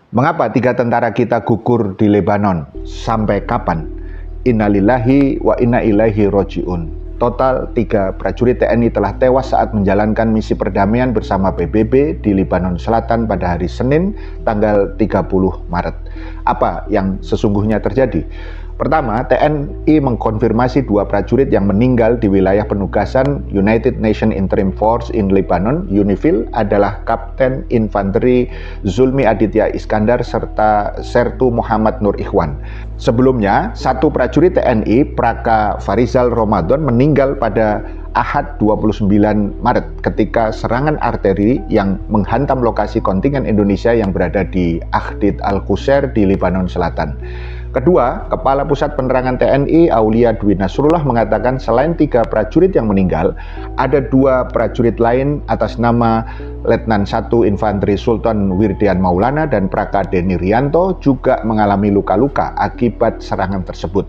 Mengapa 3 tentara kita gugur di Lebanon? Sampai kapan? Innalillahi wa inna ilaihi roji'un. Total 3 prajurit TNI telah tewas saat menjalankan misi perdamaian bersama PBB di Lebanon Selatan pada hari Senin tanggal 30 Maret. Apa yang sesungguhnya terjadi? Pertama, TNI mengkonfirmasi 2 prajurit yang meninggal di wilayah penugasan United Nations Interim Force in Lebanon, UNIFIL, adalah Kapten Infanteri Zulmi Aditya Iskandar serta Sertu Muhammad Nur Ikhwan. Sebelumnya, 1 prajurit TNI, Praka Farizal Ramadan, meninggal pada Ahad 29 Maret ketika serangan arteri yang menghantam lokasi kontingen Indonesia yang berada di Akhdid Al-Qusair di Lebanon Selatan. Kedua, Kepala Pusat Penerangan TNI Aulia Dwi Nasrullah mengatakan selain 3 prajurit yang meninggal, ada 2 prajurit lain atas nama Letnan 1 Infanteri Sultan Wirdian Maulana dan Praka Deni Rianto juga mengalami luka-luka akibat serangan tersebut.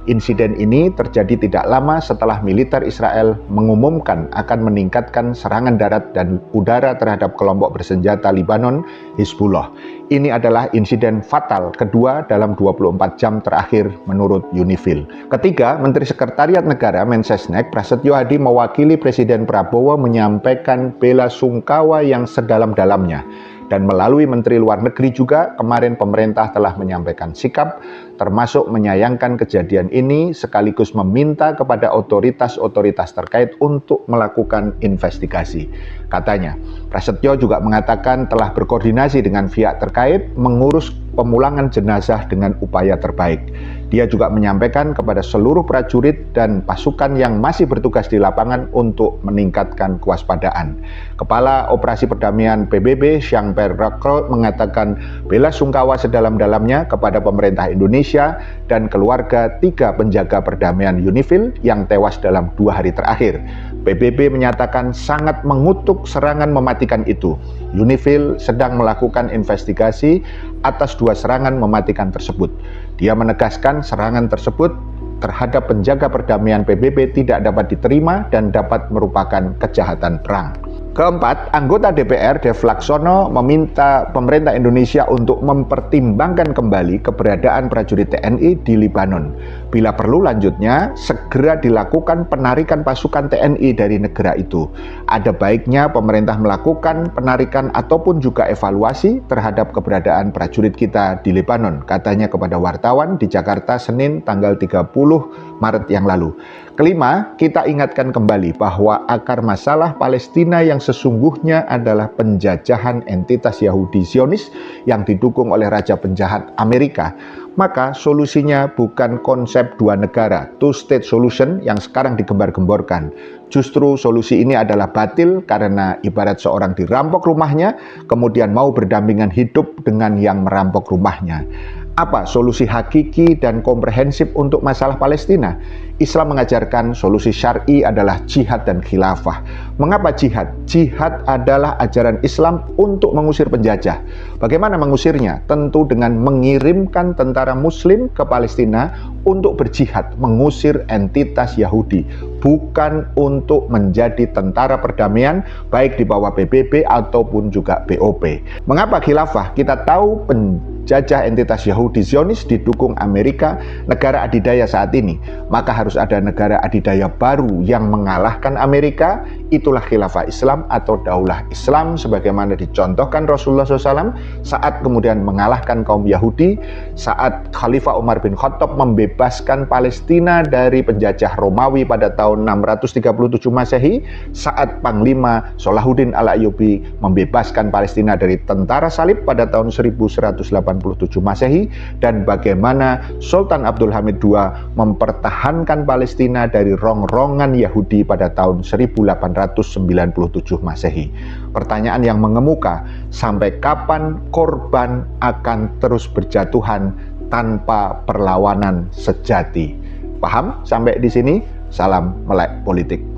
Insiden ini terjadi tidak lama setelah militer Israel mengumumkan akan meningkatkan serangan darat dan udara terhadap kelompok bersenjata Lebanon, Hizbullah. Ini adalah insiden fatal kedua dalam 24 jam terakhir menurut UNIFIL. Ketiga, Menteri Sekretariat Negara Mensesnek Prasetyo Hadi mewakili Presiden Prabowo menyampaikan bela sungkawa yang sedalam-dalamnya. Dan melalui Menteri Luar Negeri juga, kemarin pemerintah telah menyampaikan sikap, termasuk menyayangkan kejadian ini sekaligus meminta kepada otoritas-otoritas terkait untuk melakukan investigasi. Katanya, Prasetyo juga mengatakan telah berkoordinasi dengan pihak terkait mengurus pemulangan jenazah dengan upaya terbaik. Dia juga menyampaikan kepada seluruh prajurit dan pasukan yang masih bertugas di lapangan untuk meningkatkan kewaspadaan. Kepala Operasi Perdamaian PBB, Jean-Pierre Racraud, mengatakan bela sungkawa sedalam-dalamnya kepada pemerintah Indonesia dan keluarga 3 penjaga perdamaian UNIFIL yang tewas dalam 2 hari terakhir. PBB menyatakan sangat mengutuk serangan mematikan itu. UNIFIL sedang melakukan investigasi atas 2 serangan mematikan tersebut. Dia menegaskan serangan tersebut terhadap penjaga perdamaian PBB tidak dapat diterima dan dapat merupakan kejahatan perang. Keempat, anggota DPR Dev Laksono meminta pemerintah Indonesia untuk mempertimbangkan kembali keberadaan prajurit TNI di Lebanon. Bila perlu lanjutnya, segera dilakukan penarikan pasukan TNI dari negara itu. Ada baiknya pemerintah melakukan penarikan ataupun juga evaluasi terhadap keberadaan prajurit kita di Lebanon, katanya kepada wartawan di Jakarta Senin tanggal 30 Maret yang lalu. Kelima, kita ingatkan kembali bahwa akar masalah Palestina yang sesungguhnya adalah penjajahan entitas Yahudi Zionis yang didukung oleh Raja Penjahat Amerika. Maka solusinya bukan konsep 2 negara, two-state solution yang sekarang digembar-gemborkan. Justru solusi ini adalah batil karena ibarat seorang dirampok rumahnya, kemudian mau berdampingan hidup dengan yang merampok rumahnya. Apa solusi hakiki dan komprehensif untuk masalah Palestina? Islam mengajarkan solusi syar'i adalah jihad dan khilafah. Mengapa jihad? Jihad adalah ajaran Islam untuk mengusir penjajah. Bagaimana mengusirnya? Tentu dengan mengirimkan tentara muslim ke Palestina untuk berjihad, mengusir entitas Yahudi, bukan untuk menjadi tentara perdamaian baik di bawah PBB ataupun juga BOP. Mengapa khilafah? Kita tahu penjajah entitas Yahudi Zionis didukung Amerika, negara adidaya saat ini. Maka harus ada negara adidaya baru yang mengalahkan Amerika. Itulah khilafah Islam atau daulah Islam sebagaimana dicontohkan Rasulullah SAW saat kemudian mengalahkan kaum Yahudi, saat Khalifah Umar bin Khattab membebaskan Palestina dari penjajah Romawi pada tahun 637 Masehi, saat Panglima Salahuddin Al-Ayyubi membebaskan Palestina dari tentara salib pada tahun 1187 Masehi, dan bagaimana Sultan Abdul Hamid II mempertahankan Palestina dari rongrongan Yahudi pada tahun 1897 Masehi. Pertanyaan yang mengemuka, sampai kapan korban akan terus berjatuhan tanpa perlawanan sejati? Paham sampai di sini? Salam melek politik.